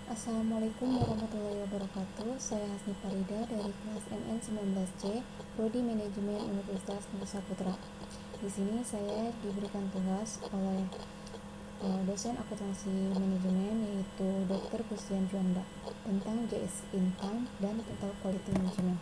Assalamualaikum warahmatullahi wabarakatuh. Saya Hasni Farida dari kelas MN19C, Prodi Manajemen Universitas Negeri Saputra. Di sini saya diberikan tugas oleh dosen akuntansi manajemen yaitu Dr. Christian Juanda tentang JS Income dan Total Quality Management.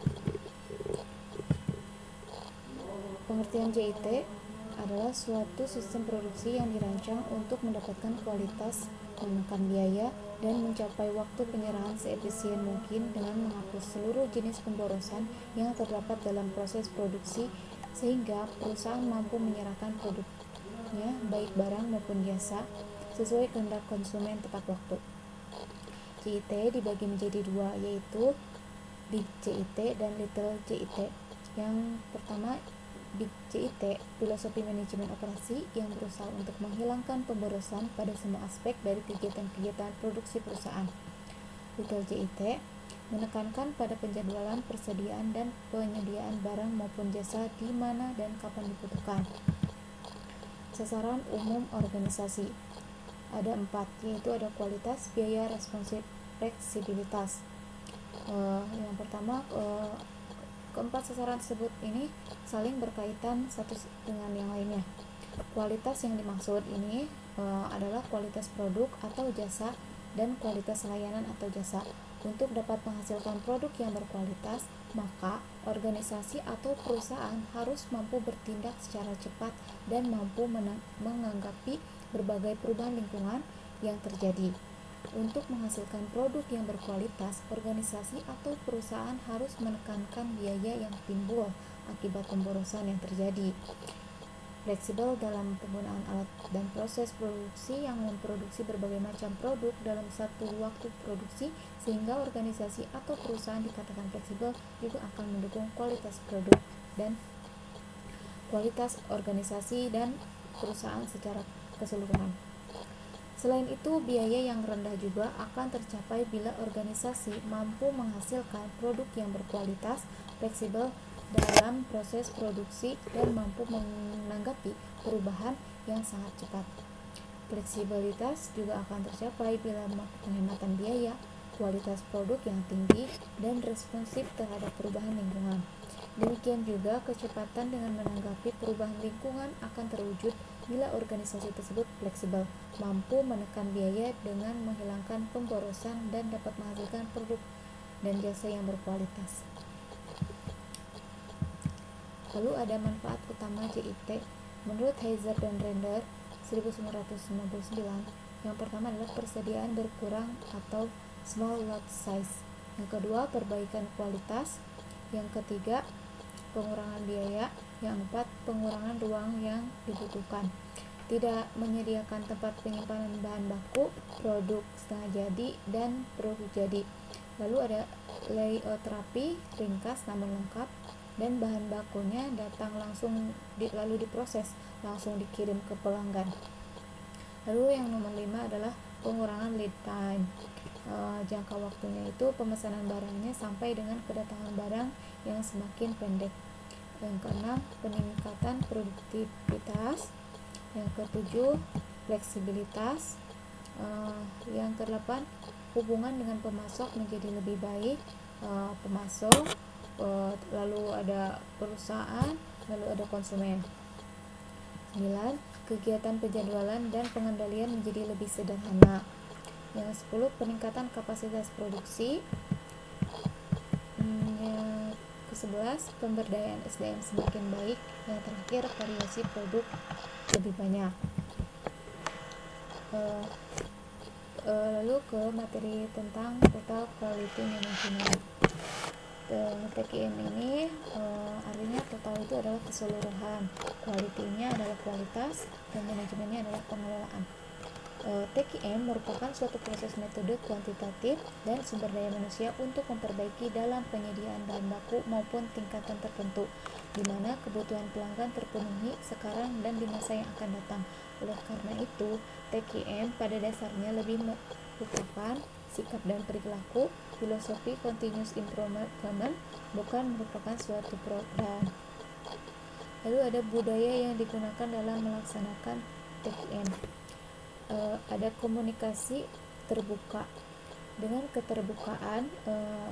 Pengertian JIT adalah suatu sistem produksi yang dirancang untuk mendapatkan kualitas, menekan biaya, dan mencapai waktu penyerahan seefisien mungkin dengan menghapus seluruh jenis pemborosan yang terdapat dalam proses produksi sehingga perusahaan mampu menyerahkan produknya baik barang maupun jasa sesuai kehendak konsumen tepat waktu. JIT dibagi menjadi dua, yaitu Big JIT dan Little JIT. Yang pertama, Big JIT, filosofi manajemen operasi yang berusaha untuk menghilangkan pemborosan pada semua aspek dari kegiatan-kegiatan produksi perusahaan. Little JIT menekankan pada penjadwalan, persediaan, dan penyediaan barang maupun jasa di mana dan kapan dibutuhkan. Sasaran umum organisasi ada 4, yaitu ada kualitas, biaya, responsif, fleksibilitas. Yang pertama, keempat sasaran tersebut ini saling berkaitan satu dengan yang lainnya. Kualitas yang dimaksud ini adalah kualitas produk atau jasa dan kualitas layanan atau jasa. Untuk dapat menghasilkan produk yang berkualitas, maka organisasi atau perusahaan harus mampu bertindak secara cepat dan mampu menanggapi berbagai perubahan lingkungan yang terjadi. Untuk menghasilkan produk yang berkualitas, organisasi atau perusahaan harus menekankan biaya yang timbul akibat pemborosan yang terjadi. Fleksibel dalam penggunaan alat dan proses produksi yang memproduksi berbagai macam produk dalam satu waktu produksi, sehingga organisasi atau perusahaan dikatakan fleksibel juga akan mendukung kualitas produk dan kualitas organisasi dan perusahaan secara keseluruhan. Selain itu, biaya yang rendah juga akan tercapai bila organisasi mampu menghasilkan produk yang berkualitas, fleksibel dalam proses produksi, dan mampu menanggapi perubahan yang sangat cepat. Fleksibilitas juga akan tercapai bila mampu penghematan biaya, kualitas produk yang tinggi, dan responsif terhadap perubahan lingkungan. Demikian juga kecepatan dengan menanggapi perubahan lingkungan akan terwujud bila organisasi tersebut fleksibel, mampu menekan biaya dengan menghilangkan pemborosan, dan dapat menghasilkan produk dan jasa yang berkualitas. Lalu ada manfaat utama JIT. Menurut Heiser dan Render 1999, yang pertama adalah persediaan berkurang atau small lot size. Yang kedua, perbaikan kualitas. Yang ketiga, pengurangan biaya. Yang keempat, pengurangan ruang yang dibutuhkan. Tidak menyediakan tempat penyimpanan bahan baku, produk setengah jadi, dan produk jadi. Lalu ada layout rapi, ringkas namun lengkap, dan bahan bakunya datang langsung lalu diproses, langsung dikirim ke pelanggan. Lalu yang nomor 5 adalah pengurangan lead time. Jangka waktunya itu pemesanan barangnya sampai dengan kedatangan barang yang semakin pendek. Yang keenam, peningkatan produktivitas. Yang ketujuh, fleksibilitas. Yang kedelapan, hubungan dengan pemasok menjadi lebih baik. Pemasok, lalu ada perusahaan, lalu ada konsumen. 9. Kegiatan penjadwalan dan pengendalian menjadi lebih sederhana. Yang 10. Peningkatan kapasitas produksi. Yang ke-11. Pemberdayaan SDM semakin baik. Yang terakhir, variasi produk lebih banyak. Lalu ke materi tentang Total Quality Management. TQM ini artinya total itu adalah keseluruhan, quality-nya adalah kualitas, dan manajemennya adalah pengelolaan. TQM merupakan suatu proses metode kuantitatif dan sumber daya manusia untuk memperbaiki dalam penyediaan bahan baku maupun tingkatan tertentu, di mana kebutuhan pelanggan terpenuhi sekarang dan di masa yang akan datang. Oleh karena itu, TQM pada dasarnya lebih merupakan sikap dan perilaku, filosofi continuous improvement, bukan merupakan suatu program. Lalu ada budaya yang digunakan dalam melaksanakan TQM. Ada komunikasi terbuka. Dengan keterbukaan,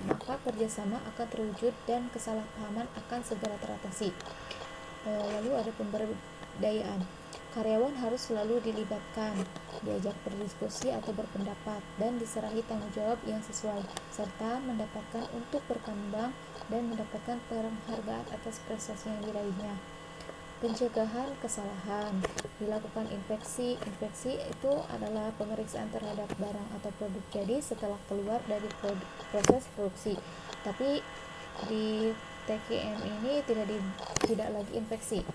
maka kerjasama akan terwujud dan kesalahpahaman akan segera teratasi. Lalu ada pemberdayaan. Karyawan harus selalu dilibatkan, diajak berdiskusi atau berpendapat, dan diserahi tanggung jawab yang sesuai, serta mendapatkan untuk berkembang dan mendapatkan penghargaan atas prestasi yang diraihnya. Pencegahan kesalahan. Dilakukan inspeksi. Inspeksi itu adalah pemeriksaan terhadap barang atau produk jadi setelah keluar dari proses produksi. Tapi di TKM ini tidak lagi inspeksi.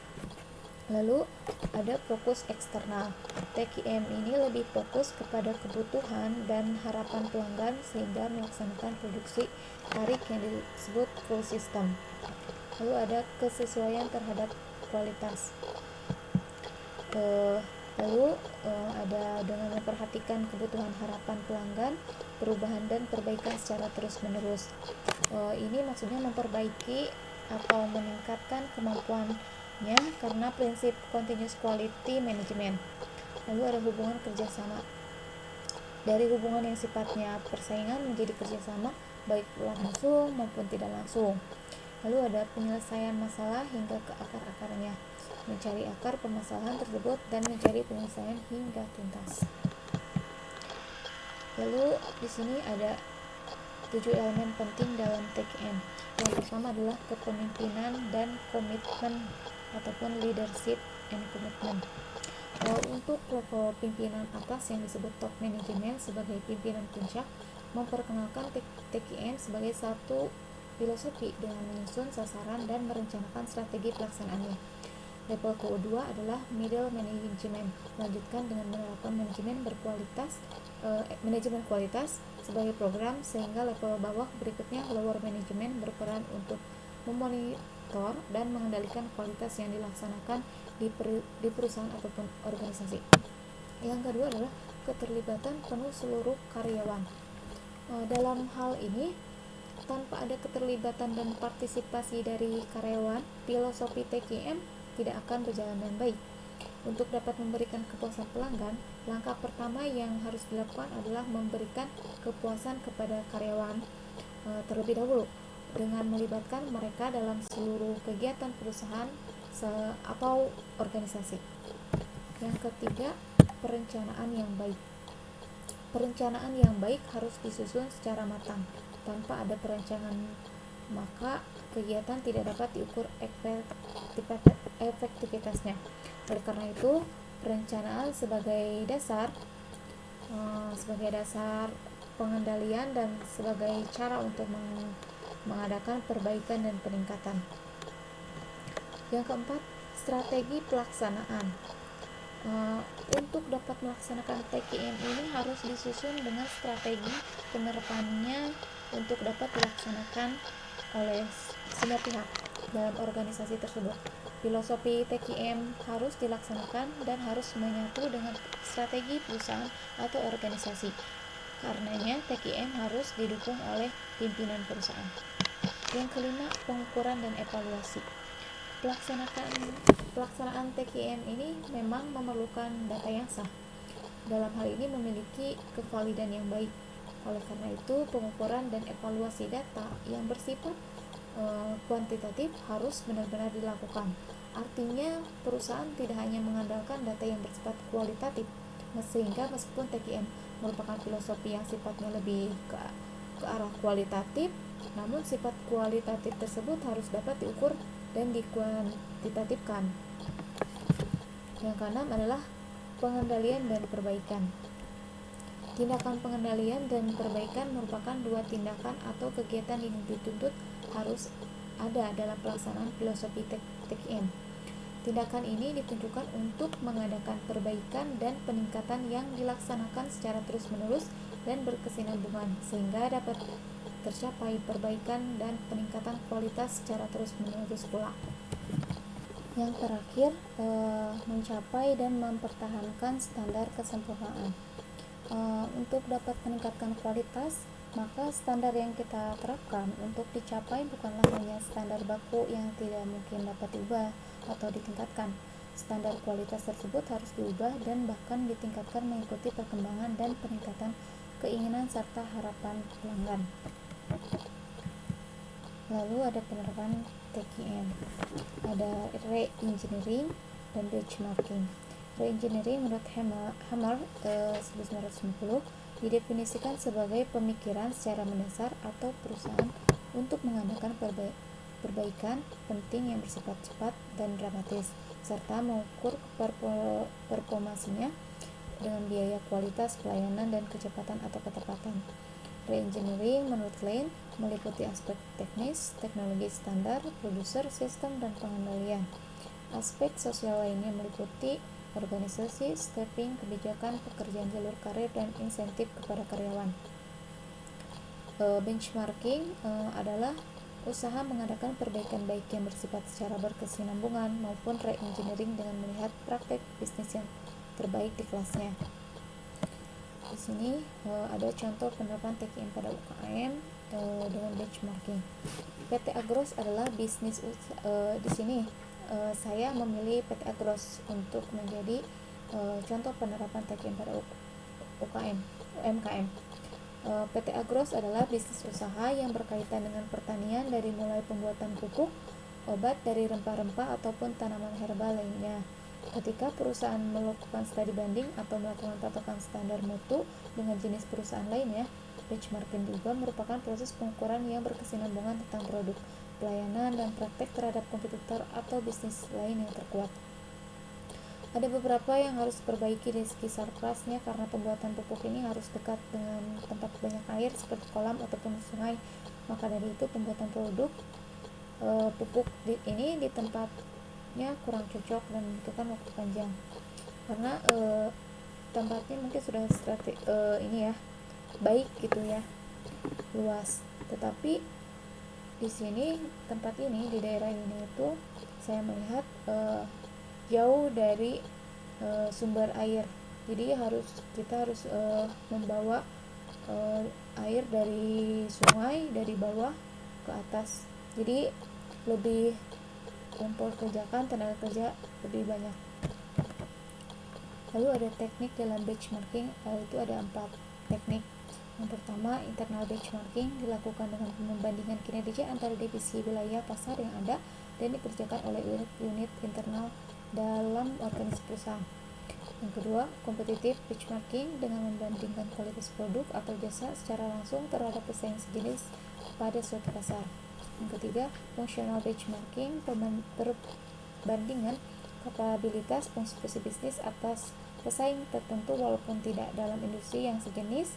Lalu ada fokus eksternal. TKM ini lebih fokus kepada kebutuhan dan harapan pelanggan sehingga melaksanakan produksi tarik yang disebut full system. Lalu ada kesesuaian terhadap kualitas. Lalu ada dengan memperhatikan kebutuhan harapan pelanggan, perubahan dan perbaikan secara terus-menerus. Ini maksudnya memperbaiki atau meningkatkan kemampuannya karena prinsip continuous quality management. Lalu ada hubungan kerjasama. Dari hubungan yang sifatnya persaingan menjadi kerjasama, baik langsung maupun tidak langsung. Lalu ada penyelesaian masalah hingga ke akar-akarnya, mencari akar permasalahan tersebut dan mencari penyelesaian hingga tuntas. Lalu di sini ada 7 elemen penting dalam TKM. Yang pertama adalah kepemimpinan dan komitmen ataupun leadership and commitment. Untuk level pimpinan atas yang disebut top management sebagai pimpinan puncak, memperkenalkan TKM sebagai satu filosofi dengan menyusun sasaran dan merencanakan strategi pelaksanaannya. Level kedua adalah middle management, melanjutkan dengan menerapkan manajemen kualitas sebagai program, sehingga level bawah berikutnya lower management berperan untuk memonitor dan mengendalikan kualitas yang dilaksanakan di perusahaan ataupun organisasi. Yang kedua adalah keterlibatan penuh seluruh karyawan. Dalam hal ini, tanpa ada keterlibatan dan partisipasi dari karyawan, filosofi TKM tidak akan berjalan dengan baik. Untuk dapat memberikan kepuasan pelanggan, langkah pertama yang harus dilakukan adalah memberikan kepuasan kepada karyawan terlebih dahulu dengan melibatkan mereka dalam seluruh kegiatan perusahaan atau organisasi. Yang ketiga, perencanaan yang baik. Perencanaan yang baik harus disusun secara matang. Tanpa ada perencanaan, maka kegiatan tidak dapat diukur efektivitasnya. Oleh karena itu, perencanaan sebagai dasar pengendalian dan sebagai cara untuk mengadakan perbaikan dan peningkatan. Yang keempat, strategi pelaksanaan. Untuk dapat melaksanakan TKM ini harus disusun dengan strategi penerapannya untuk dapat dilaksanakan oleh semua pihak dalam organisasi tersebut. Filosofi TKM harus dilaksanakan dan harus menyatu dengan strategi perusahaan atau organisasi. Karenanya TKM harus didukung oleh pimpinan perusahaan. Yang kelima, pengukuran dan evaluasi. Pelaksanaan TKM ini memang memerlukan data yang sah. Dalam hal ini memiliki kevalidan yang baik. Oleh karena itu, pengukuran dan evaluasi data yang bersifat kuantitatif harus benar-benar dilakukan. Artinya, perusahaan tidak hanya mengandalkan data yang bersifat kualitatif, sehingga meskipun TKM merupakan filosofi yang sifatnya lebih ke arah kualitatif, namun sifat kualitatif tersebut harus dapat diukur dan dikuantitatifkan. Yang keenam adalah pengendalian dan perbaikan. Tindakan pengendalian dan perbaikan merupakan dua tindakan atau kegiatan yang dituntut harus ada dalam pelaksanaan filosofi TKM. Tindakan ini ditunjukkan untuk mengadakan perbaikan dan peningkatan yang dilaksanakan secara terus-menerus dan berkesinambungan sehingga dapat tercapai perbaikan dan peningkatan kualitas secara terus-menerus pula. Yang terakhir, mencapai dan mempertahankan standar kesempurnaan. Untuk dapat meningkatkan kualitas, maka standar yang kita terapkan untuk dicapai bukanlah hanya standar baku yang tidak mungkin dapat diubah atau ditingkatkan. Standar kualitas tersebut harus diubah dan bahkan ditingkatkan mengikuti perkembangan dan peningkatan keinginan serta harapan pelanggan. Lalu ada penerapan TKM, ada re-engineering dan benchmarking. Re-engineering menurut Hammer 1950 didefinisikan sebagai pemikiran secara mendasar atau perusahaan untuk mengadakan perbaikan penting yang bersifat cepat dan dramatis, serta mengukur performasinya dengan biaya, kualitas, pelayanan, dan kecepatan atau ketepatan. Re-engineering menurut Klein meliputi aspek teknis, teknologi standar, produser, sistem, dan pengendalian. Aspek sosial lainnya meliputi organisasi, staffing, kebijakan, pekerjaan jalur karir, dan insentif kepada karyawan. Benchmarking adalah usaha mengadakan perbaikan baik yang bersifat secara berkesinambungan maupun re-engineering dengan melihat praktek bisnis yang terbaik di kelasnya. Di sini ada contoh penerapan TKM pada UKM dengan benchmarking. PT Agros adalah bisnis di sini saya memilih PT Agros untuk menjadi contoh penerapan TKM pada UMKM. PT Agros adalah bisnis usaha yang berkaitan dengan pertanian dari mulai pembuatan pupuk, obat dari rempah-rempah ataupun tanaman herbal lainnya. Ketika perusahaan melakukan studi banding atau melakukan patokan standar mutu dengan jenis perusahaan lainnya, benchmarking juga merupakan proses pengukuran yang berkesinambungan tentang produk, pelayanan, dan praktek terhadap kompetitor atau bisnis lain yang terkuat. Ada beberapa yang harus diperbaiki dari segi sarkasnya karena pembuatan pupuk ini harus dekat dengan tempat banyak air seperti kolam ataupun sungai. Maka dari itu pembuatan produk pupuk ini di tempatnya kurang cocok dan membutuhkan waktu panjang karena tempatnya mungkin sudah baik gitu ya, luas. Tetapi di sini tempat ini di daerah ini itu saya melihat jauh dari sumber air, jadi kita harus membawa air dari sungai dari bawah ke atas, jadi lebih memperkerjakan tenaga kerja lebih banyak. Lalu ada teknik dalam benchmarking, itu ada 4 teknik. Yang pertama, internal benchmarking dilakukan dengan membandingkan kinerja antara divisi wilayah pasar yang ada dan dikerjakan oleh unit internal dalam organisasi perusahaan. Yang kedua, competitive benchmarking dengan membandingkan kualitas produk atau jasa secara langsung terhadap pesaing sejenis pada suatu pasar. Yang ketiga, functional benchmarking, perbandingan kapabilitas fungsi bisnis atas pesaing tertentu walaupun tidak dalam industri yang sejenis.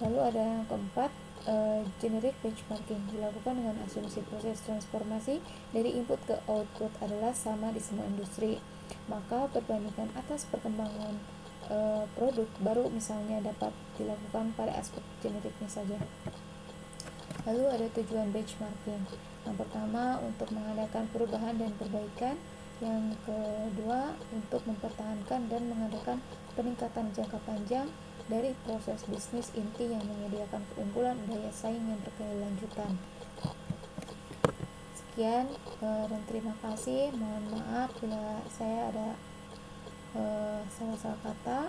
Lalu ada yang keempat, generic benchmarking dilakukan dengan asumsi proses transformasi dari input ke output adalah sama di semua industri, maka perbandingan atas perkembangan produk baru misalnya dapat dilakukan pada aspek generiknya saja. Lalu ada tujuan benchmarking. Yang pertama, untuk mengadakan perubahan dan perbaikan. Yang kedua, untuk mempertahankan dan mengadakan peningkatan jangka panjang dari proses bisnis inti yang menyediakan keunggulan daya saing yang berkelanjutan. Sekian dan terima kasih. Mohon maaf bila saya ada salah-salah kata.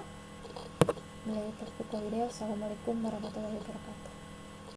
Assalamualaikum warahmatullahi wabarakatuh.